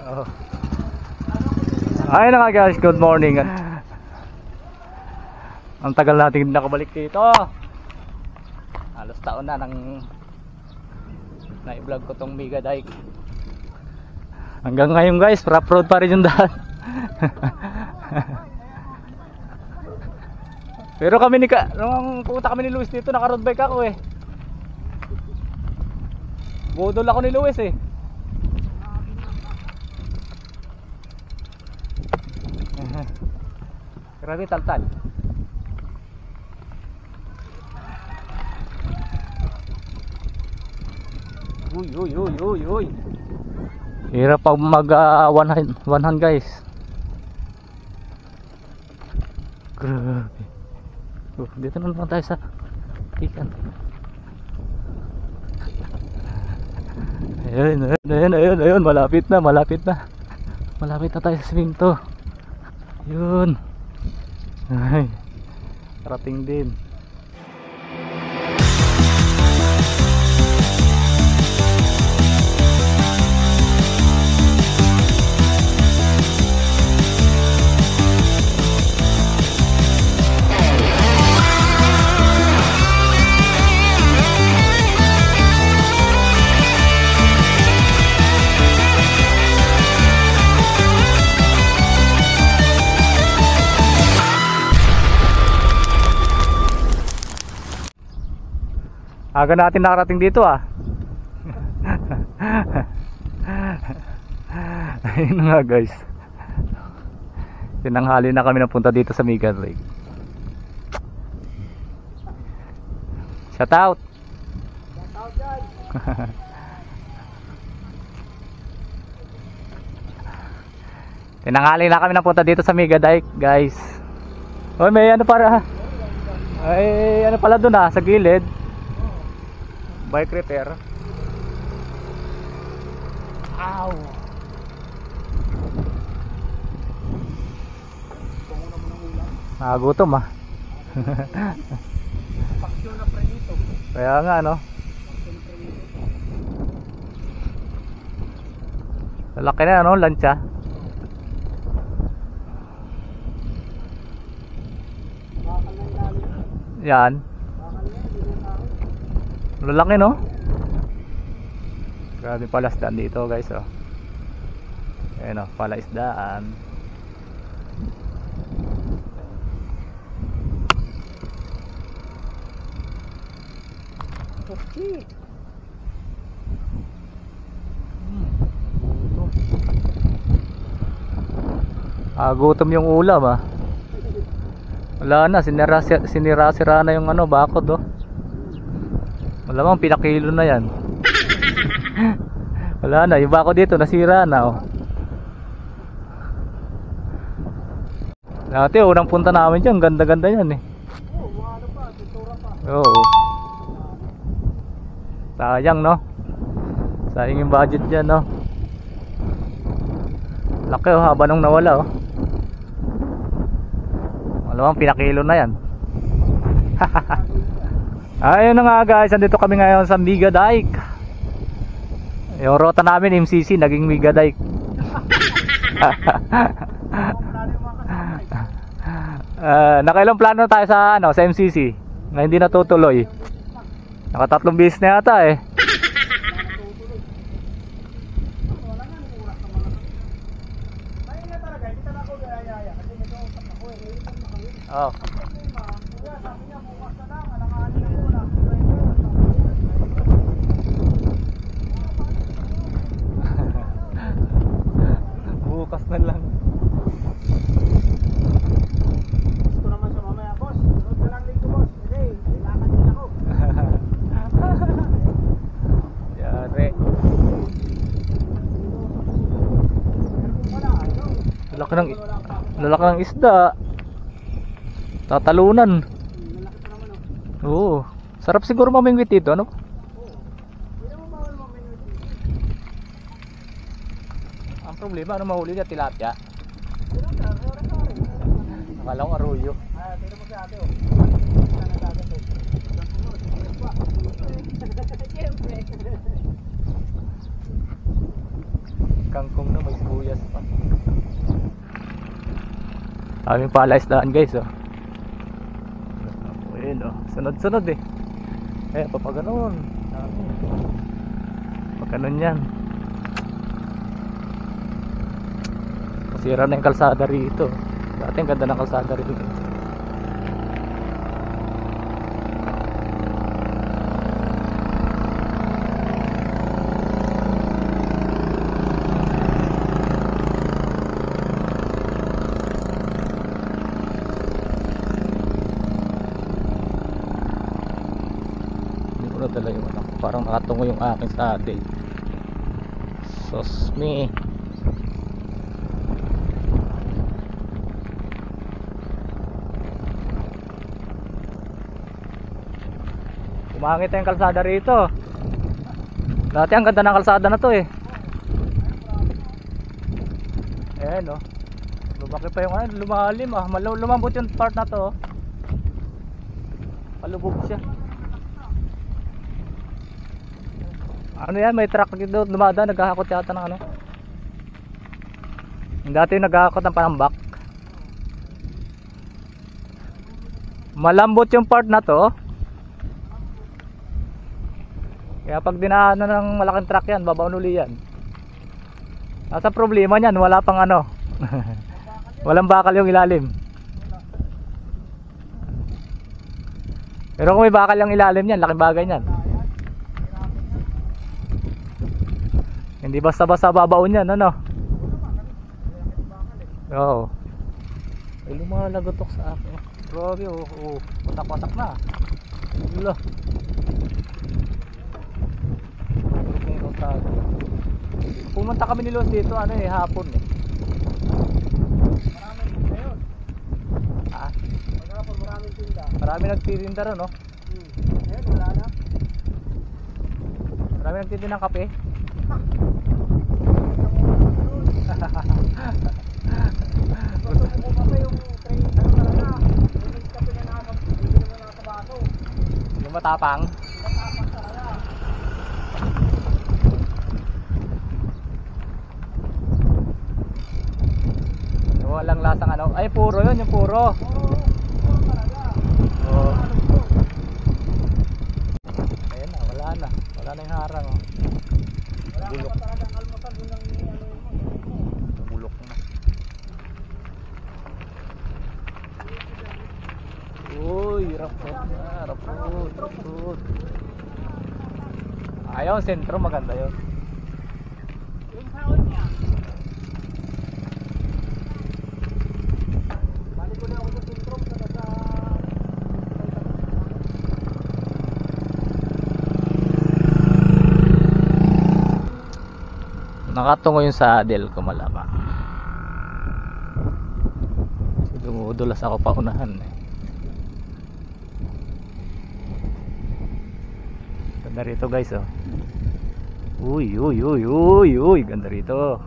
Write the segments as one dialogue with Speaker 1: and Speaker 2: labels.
Speaker 1: Oh. Ayun na nga guys, good morning. Ang tagal natin nakabalik dito. Halos taon na nang na-vlog ko tong Mega Dike. Hanggang ngayon guys, rough road pa rin yung daan. Pero kami nung pumunta kami ni Luis dito, naka-road bike ako eh. Budol ako ni Luis eh. Grabe taltal. Uy. Hirap pag mag one hand guys. Grabe. Dito na naman tayo sa ikan. Ayun, malapit na tayo sa swing to. Yun. Ay, rating din. Aga natin nakarating dito ah. Ayun nga guys. Tinanghali na kami napunta dito sa Mega Dike. Shout out. Shout out guys. Tinanghali na kami napunta dito sa Mega Dike guys. Oh, may ano para. Ay ano pala doon ah sa gilid. Bike repair. Ow. Nagutom ah. Kaya nga no. Laki na ano, lancha. Yan. Lalaki no. Grabe pala isdaan dito guys oh. Ayan oh, pala isdaan. Okay. Gutom yung ulam ah. Wala na, sinira-sira na yung ano, bakod oh. Malamang pinakilo na yan. Wala na, yung bako dito nasira na oh. Dati unang punta namin dyan, ganda-ganda yan eh. Oo. Sayang no. Sayang yung budget dyan no. Laki oh, haba nung nawala oh. Malamang pinakilo na yan. Ayun na nga guys, andito kami ngayon sa Mega Dike. Yung rota namin MCC naging Mega Dike. Nakailang plano tayo sa ano, sa MCC na hindi natutuloy. Nakatatlong bis na yata eh. Oh. Bukas na lang. Gusto naman sa mamaya boss. Sunod na lang dito boss. Hey, kailangan din ako. Yari. Lalaki ng isda. Tatalunan. Oo. Sarap siguro mamingwit dito, ano? Ang problema, ano mahuli ka? Tilapia? Akala ko arroyo. Tira mo si ate, oh. kangkong na, may sibuyas pa. Aming pala isdaan guys, oh. Ayun, oh. Sunod-sunod eh. Eh, papaganoon. Pagganon yan. Masira na yung kalsada rito. Dati ang ganda ng kalsada rito. Dala yung ano, parang nakatungo yung aking saddle. Sosme. Umangit na yung kalsada rito. Dati ang ganda ng kalsada na to eh. Ayan oh. Lumaki pa yung ano, lumalim ah. Lumambot yung part na to oh. Palubog siya. Ano yan, may truck dito dumadaan, naghahakot yata ng ano. Dati naghahakot ng panambak. Malambot yung part na to. Kaya pag dinaanan ng malaking truck yan, babaon uli yan. Nasa problema niyan, wala pang ano. Walang bakal yung ilalim. Pero kung may bakal yung ilalim yan, laking bagay niyan. Hindi basta-basta babaon yan, ano? Oo. Ay, lumalagotok sa akin. Grabe, oh. Patak-patak na. Wala. Pumunta kami ni Los dito, ano eh, hapon eh.
Speaker 2: Maraming tinda yun.
Speaker 1: Ah?
Speaker 2: Maghapon maraming tinda.
Speaker 1: Marami nagtitinda ron, no?
Speaker 2: Ngayon, wala na.
Speaker 1: Marami nagtitinda ng kape.
Speaker 2: Gusto ko pa yung train, ano talaga, yung kape na nasa baso.
Speaker 1: Yung matapang.
Speaker 2: Matapang talaga.
Speaker 1: Yung walang lasang ano. Ay, puro yun, yung puro.
Speaker 2: Puro talaga.
Speaker 1: Oo. Ayan na, wala na. Wala na yung harang, oh.
Speaker 2: Wala ka pa talagang almusal yun lang ano mo.
Speaker 1: Bulok na. Uy, rapod. Ayaw, sentro, maganda yun.
Speaker 2: Yung saon niya. Balik ko na ako sa sentro saka sa
Speaker 1: Nakatungo yung saddle ko malamang. Dumudulas ako pa unahan eh. Ganda rito guys oh. Uy, ganda rito.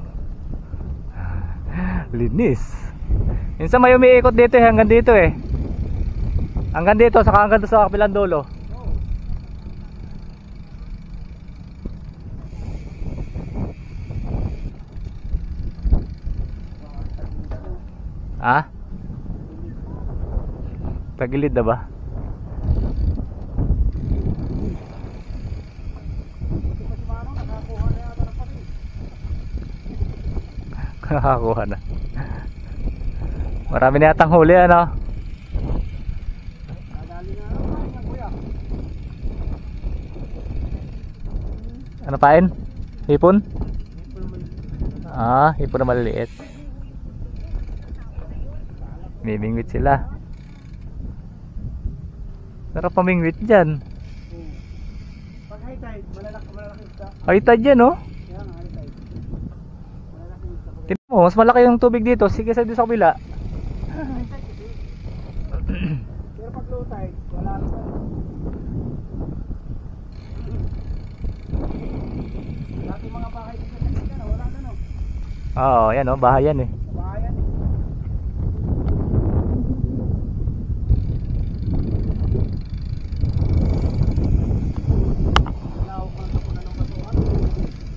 Speaker 1: Linis. Minsan may umiikot dito eh, hanggang dito eh. Hanggang dito, saka hanggang sa kabilang dulo. Ha? Tagilid na ba? Nakakuha na. Marami na yatang huli ano? Ano pain? Hipon? Ah, hipon na maliliit. Mimingwit sila. Sarap pamingwit dyan.
Speaker 2: pag high tide, malalaki isda.
Speaker 1: High tide yan oh.
Speaker 2: Kaya nga high tide. Malalaki isda.
Speaker 1: Tignan mo, mas malaki yung tubig dito. Sige sa kabila.
Speaker 2: High tide kasi. Pero pag low tide, wala na. Dati mga bahay dito sa Pilipinas, wala na no.
Speaker 1: Oo, yan oh, bahay yan eh.
Speaker 2: Sa bahayan eh. Lawak ko lang sa punan ng basuhan.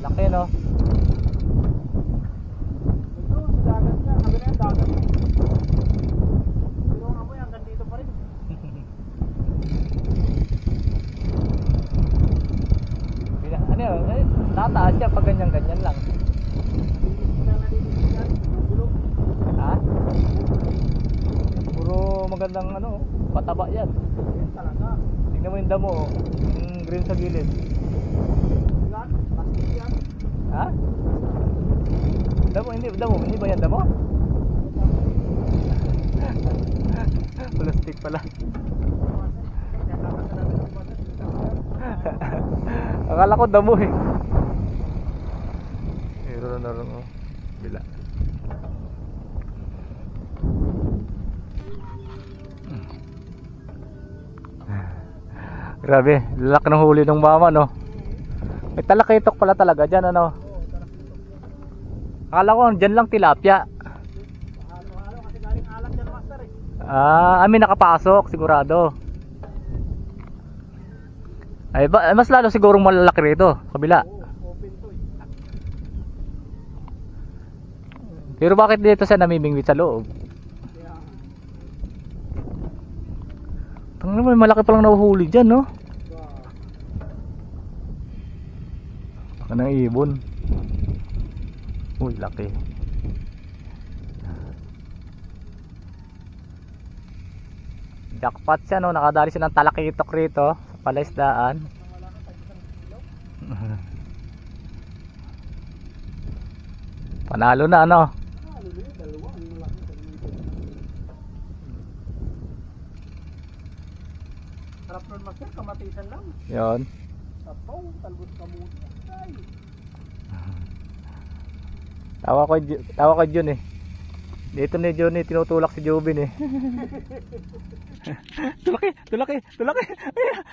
Speaker 1: Laki no. magandang ano, pataba yan.
Speaker 2: Yan talaga.
Speaker 1: Tingnan mo yung damo, oh. Yung green sa gilid.
Speaker 2: Yan, plastic yan.
Speaker 1: Ha? Damo, hindi ba yan damo? Plastic pala. Akala ko damo eh. Meron na rin oh. Bila. Grabe, lalaki ng huli ng mama no. May talakitok pala talaga dyan ano. Akala ko dyan lang tilapia.
Speaker 2: Halo-halo kasi galing alat yan master eh.
Speaker 1: May nakapasok sigurado. Ay mas lalo sigurong malalaki rito, kabila.
Speaker 2: Oo, open to eh.
Speaker 1: Pero bakit dito siya namimingwit sa loob?
Speaker 2: Kaya,
Speaker 1: Tangina mo, malaki palang nahuhuli dyan no. Baka ng ibon. Uy, laki. Jackpot siya no, nakadali siya ng talakitok rito sa palaisdaan. Panalo na ano.
Speaker 2: dalawa, ang malaki sa ganito. Sarap nun master, kamatisan lang.
Speaker 1: Yon.
Speaker 2: Sapaw, talbot kamuti. Ay,
Speaker 1: Tawa ko Jun eh. Dito ni Johnny tinutulak si Jobin eh. Tulaki.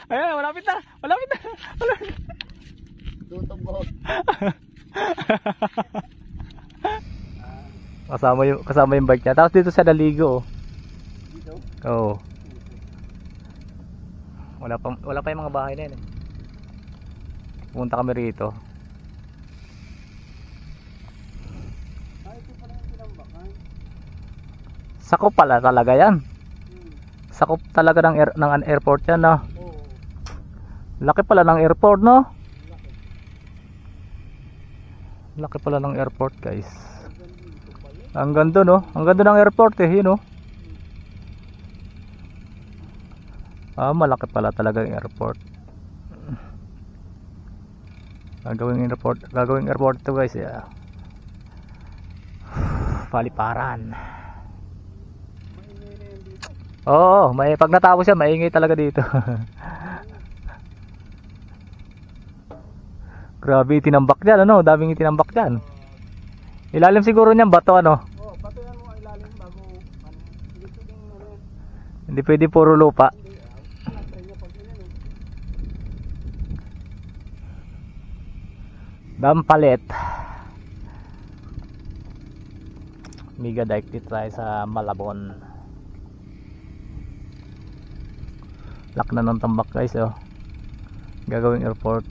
Speaker 1: Ayan, malapit na.
Speaker 2: dutong bohot.
Speaker 1: Kasama yung bike niya. Tapos dito siya naligo oh.
Speaker 2: Dito?
Speaker 1: Oo. Wala pa yung mga bahay na yun eh. Pumunta kami rito.
Speaker 2: Ito pala yung tinambakan.
Speaker 1: Sakop pala talaga yan.
Speaker 2: Hmm.
Speaker 1: Sakop talaga ng airport yan no.
Speaker 2: Oo.
Speaker 1: Laki pala ng airport no. Laki pala ng airport guys. Ang ganda no. Ang ganda ng airport eh yun no. Malaki pala talaga yung airport. Gagawing airport to guys yeah. Paliparan.
Speaker 2: Maingay na yan dito.
Speaker 1: Oo, pag natapos siya maingay talaga dito. Grabe tinambak dyan ano, daming itinambak dyan. Ilalim siguro niyan bato ano.
Speaker 2: Oo, bato yan mo ilalim bago ano. Hindi pwedeng ano yan.
Speaker 1: Hindi pwede puro lupa.
Speaker 2: Hindi, try niya pag yan eh.
Speaker 1: Dampalit. Mega dike dito tayo sa Malabon. Lak na ng tambak guys oh. Gagawing airport.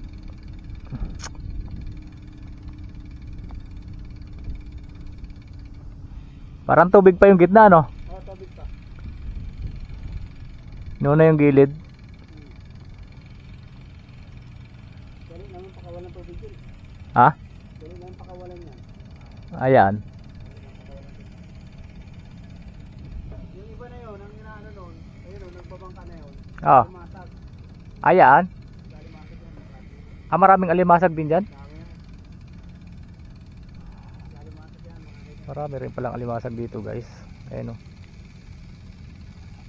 Speaker 1: Parang tubig pa yung gitna no.
Speaker 2: Oo, tabig pa.
Speaker 1: Noon na yung gilid.
Speaker 2: Pero naman pakawalan tubig yun.
Speaker 1: Ha?
Speaker 2: Pero naman pakawalan yan.
Speaker 1: Ayan.
Speaker 2: Yung iba na yun, ang inaano nun, ayun o, nagbabangka na yun.
Speaker 1: Oh.
Speaker 2: Lumasag.
Speaker 1: Ayan.
Speaker 2: Lumasag yan.
Speaker 1: Maraming alimasag din dyan.
Speaker 2: Dami yan. Lumasag yan, mga ganyan.
Speaker 1: Marami rin palang alimasag dito guys. Ayan o.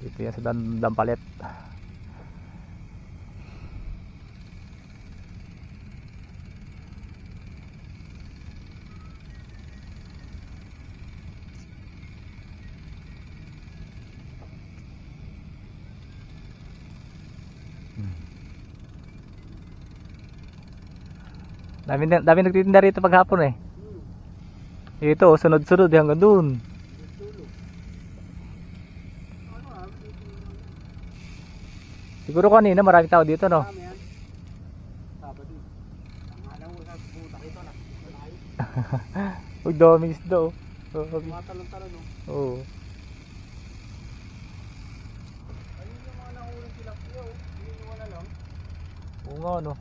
Speaker 1: Dito yan sa Dampalit. Dami nagtitinda rito paghapon eh. Ito, sunod-sunod hanggang dun. Siguro kanina maraming tao dito no.
Speaker 2: Dami yan. Sabado. Ang alam mo sa puta rito na.
Speaker 1: Uy, daming isda oh.
Speaker 2: Tumatalon-talon o.
Speaker 1: Oo.
Speaker 2: Ayun yung mga nakulang tilapia o. Hindi wala lang.
Speaker 1: Oo nga no.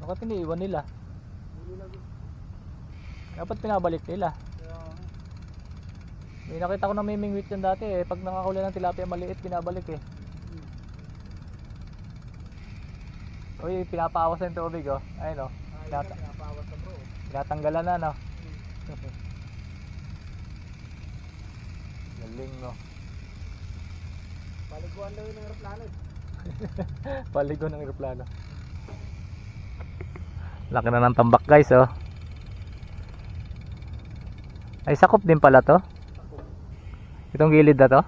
Speaker 1: Bakit iniiwan nila?
Speaker 2: Hindi lang.
Speaker 1: Dapat pinabalik nila.
Speaker 2: Kaya
Speaker 1: May nakita ko na may mingwit yan dati eh. Pag nakakuli ng tilapia maliit, binabalik eh. Uy, pinapawas na yung tubig oh. Ayun oh.
Speaker 2: Pinapawas na bro.
Speaker 1: Tinatanggalan na no. Galing no.
Speaker 2: Paliguan daw yun ng aeroplano eh.
Speaker 1: Paligo ng eroplano. Laki na ng tambak guys oh. Ay sakop din pala to. Itong gilid na to.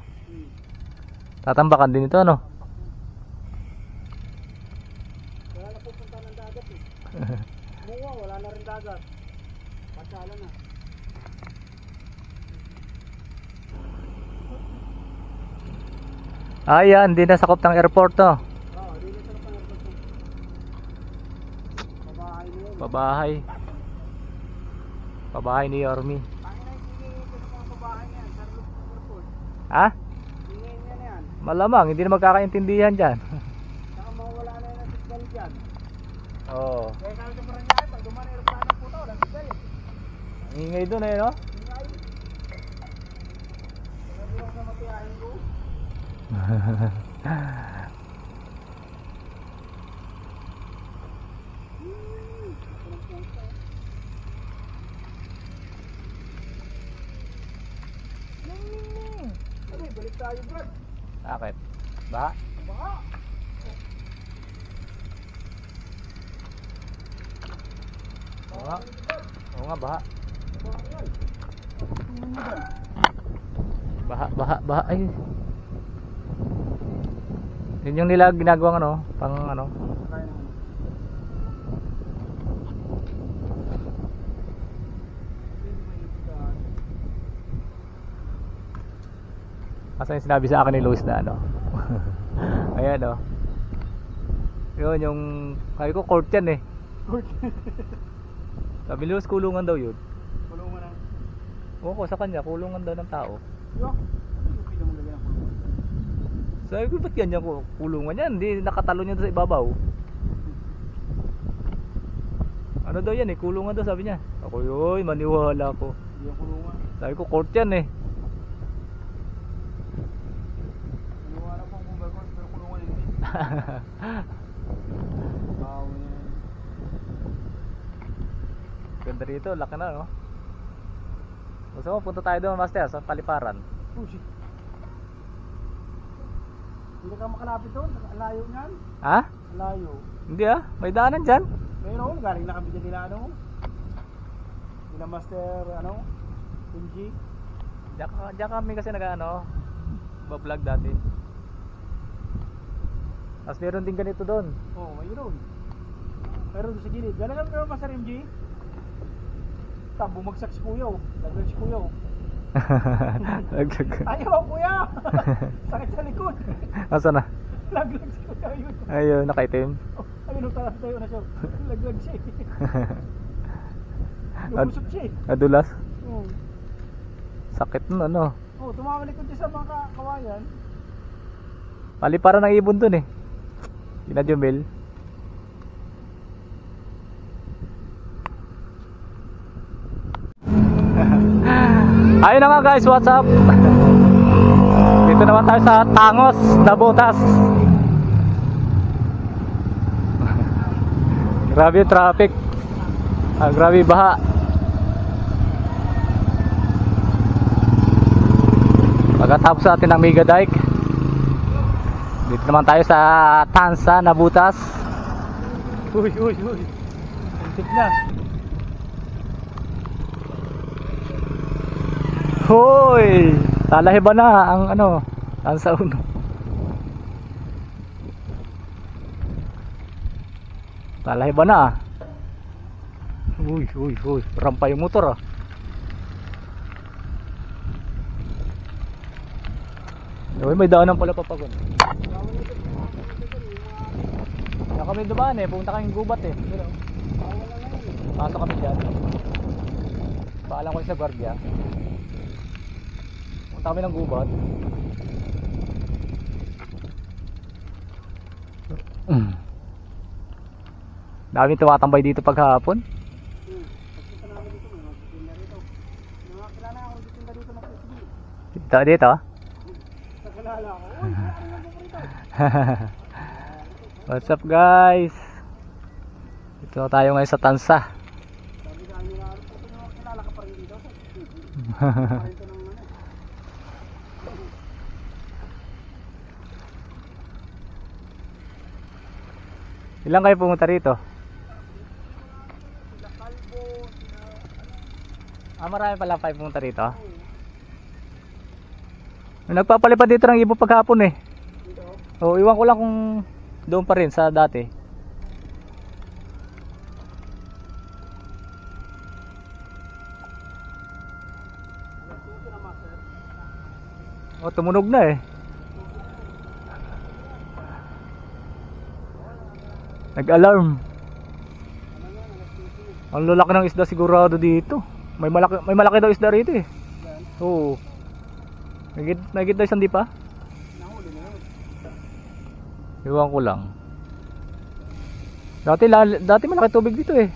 Speaker 1: Tatambakan din ito ano.
Speaker 2: Wala na pupunta ng dagat eh. Muwa, wala na rin dagat. Patsala na.
Speaker 1: Ayan, hindi na sakop ng airport to.
Speaker 2: Oo, di na sa aeroplano. Pabahay na yun.
Speaker 1: Pabahay. Pabahay ni Yormi.
Speaker 2: Pangin na yung mga pabahay niyan sa airport.
Speaker 1: Ha?
Speaker 2: Hingin niya na yan.
Speaker 1: Malamang, hindi na magkakaintindihan dyan.
Speaker 2: Saka mawala na yun ang signal dyan.
Speaker 1: Oo.
Speaker 2: Kaya kami sa Paranaque, pag dumaan ang aeroplano po ito, walang signal eh.
Speaker 1: Ang ingay dun eh no?
Speaker 2: Ingay. Sabi ko sa matiyahin ko. Sabi, balik tayo Brad.
Speaker 1: Bakit? Ba?
Speaker 2: Baka.
Speaker 1: Oo nga. Oo nga, baha. Baha. Ay. Yun yung nila ginagawang ano, pang ano. Kasi yung sinabi sa akin ni Luis na ano. Ayan oh. Yun yung, sabi ko court yan eh. Sabi ni Luis kulungan daw yun.
Speaker 2: Kulungan lang.
Speaker 1: Oo ko sa kanya, kulungan daw ng tao.
Speaker 2: Yo, ano yung pila mo lagyan ng kulungan?
Speaker 1: Sabi ko ba't ganyan ko kulungan yan? Hindi nakatalo niya doon sa ibabaw. Ano daw yan eh, kulungan daw sabi niya. Ako yoy, maniwala ko.
Speaker 2: Hindi yung kulungan.
Speaker 1: Sabi ko court yan eh.
Speaker 2: Maniwala po kung bagong pero kulungan hindi. Wow, yan.
Speaker 1: Ganda rito, laki na no. Gusto mo punta tayo doon master sa Paliparan.
Speaker 2: Oh shit. Hindi ka makalapit doon, ang layo niyan.
Speaker 1: Ha?
Speaker 2: Ang layo.
Speaker 1: Hindi ah, may daanan dyan.
Speaker 2: Meron, galing na kami dyan nila ano. Nila Master, ano, Kunji.
Speaker 1: Diyan kami kasi nag-ano, vlog dati. Tapos meron din ganito doon.
Speaker 2: Oo, mayroon. Meron doon sa gilid. Galing kami pero Master MG. Tapos bumagsak si Kuya, laglag si Kuya. Ayaw kuya! Sakit sa likod.
Speaker 1: Asa na?
Speaker 2: Laglag si Kuya yun.
Speaker 1: Ayun, nakaitim.
Speaker 2: Oh, ayun, tayo na siya. Laglag siya. Lumusot siya eh.
Speaker 1: Adulas.
Speaker 2: Oo.
Speaker 1: Sakit nun ano.
Speaker 2: Oh, tumamalikod siya sa mga kawayan.
Speaker 1: Paliparan ng ibon dun eh. Kina Jumel. Ayun na nga guys, what's up? Dito naman tayo sa Tangos, Nabotas. Grabe yung traffic. Grabe yung baha. Pagkatapos natin ng Mega Dike, dito naman tayo sa Tansa, Nabotas.
Speaker 2: Uy. Suntik na.
Speaker 1: Hoy! Talahe ba na ang ano? Tansa uno. Talahe ba na? Uy. Rampa yung motor ah. Uy, may daanan pala papagod. Na kami dumaan eh, pumunta kaming gubat eh. Pasok kami dyan. Paalam ko sa guardia. Punta kami ng gubat. Daming tumatambay dito paghapon.
Speaker 2: Pagpunta namin dito, may magtitinda rito. Mga kilala ako magtitinda dito ng PCB.
Speaker 1: Dito?
Speaker 2: Sa kalala ko. Uy, ano lang mo rito?
Speaker 1: What's up guys? Dito tayo ngayon sa Tansa.
Speaker 2: Sabi ka nila, kilala ka pa rin dito? Parento ng ano.
Speaker 1: Ilan kayo pumunta rito?
Speaker 2: Sila Calvo, sila...
Speaker 1: Marami pala kayo pumunta rito. Nagpapalipad dito ng ibo paghapon eh.
Speaker 2: Dito?
Speaker 1: O, iwan ko lang kung doon pa rin sa dati.
Speaker 2: Dito na master.
Speaker 1: O, tumunog na eh. Nag-alarm. Ang lalaki ng isda sigurado dito. May malaki daw isda rito eh. Oo. May daw isang di pa?
Speaker 2: Nahuli na yun.
Speaker 1: Iwan ko lang. Dati malaki tubig dito eh.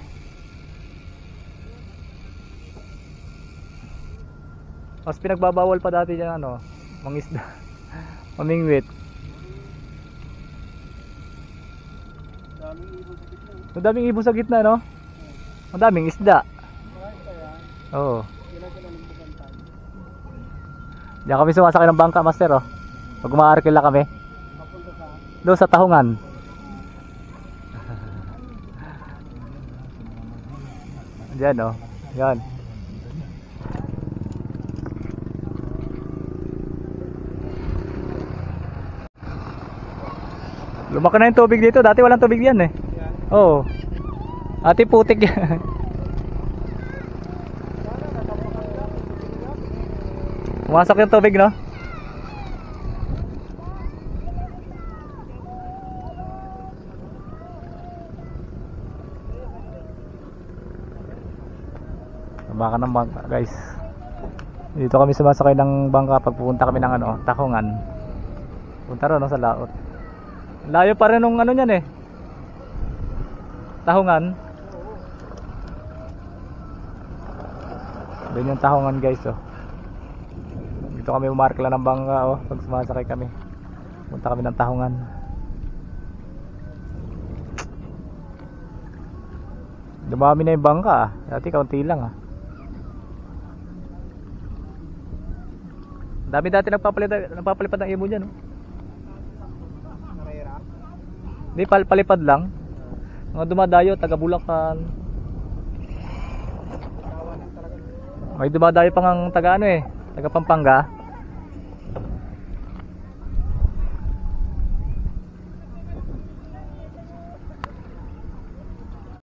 Speaker 1: Mas pinagbabawal pa dati dyan ano, mangisda. Mamingwit.
Speaker 2: Daming ibon sa gitna.
Speaker 1: Ang daming ibon sa gitna no? Ang daming isda.
Speaker 2: Marami pa yan.
Speaker 1: Oo.
Speaker 2: Sila sila lumbugan tayo.
Speaker 1: Diyan kami sumasakay ng bangka master oh. Pag umaarkila kami.
Speaker 2: Papunta sa...
Speaker 1: Doon sa Tahungan. Diyan oh. Yan. Lumaki na yung tubig dito. Dati walang tubig yan eh.
Speaker 2: Yan.
Speaker 1: Oo. Ati putik yan.
Speaker 2: Sana natapakan ka.
Speaker 1: Pumasok yung tubig no? Baka ng bangka guys. Dito kami sumasakay ng bangka pag pupunta kami ng ano, Tahungan. Punta ron no, sa laot. Layo pa rin nung ano niyan eh. Tahungan. Doon yung Tahungan guys oh. Dito kami umarkla ng bangka oh, pag sumasakay kami. Punta kami ng Tahungan. Dumami na yung bangka ah. Dati kaunti lang ah. Dami dati nagpapalipad ng ibon dyan oh.
Speaker 2: Karera.
Speaker 1: Hindi palipad lang. Mga dumadayo taga Bulacan.
Speaker 2: Kawanan talaga.
Speaker 1: May dumadayo pang ang taga ano eh, taga Pampanga.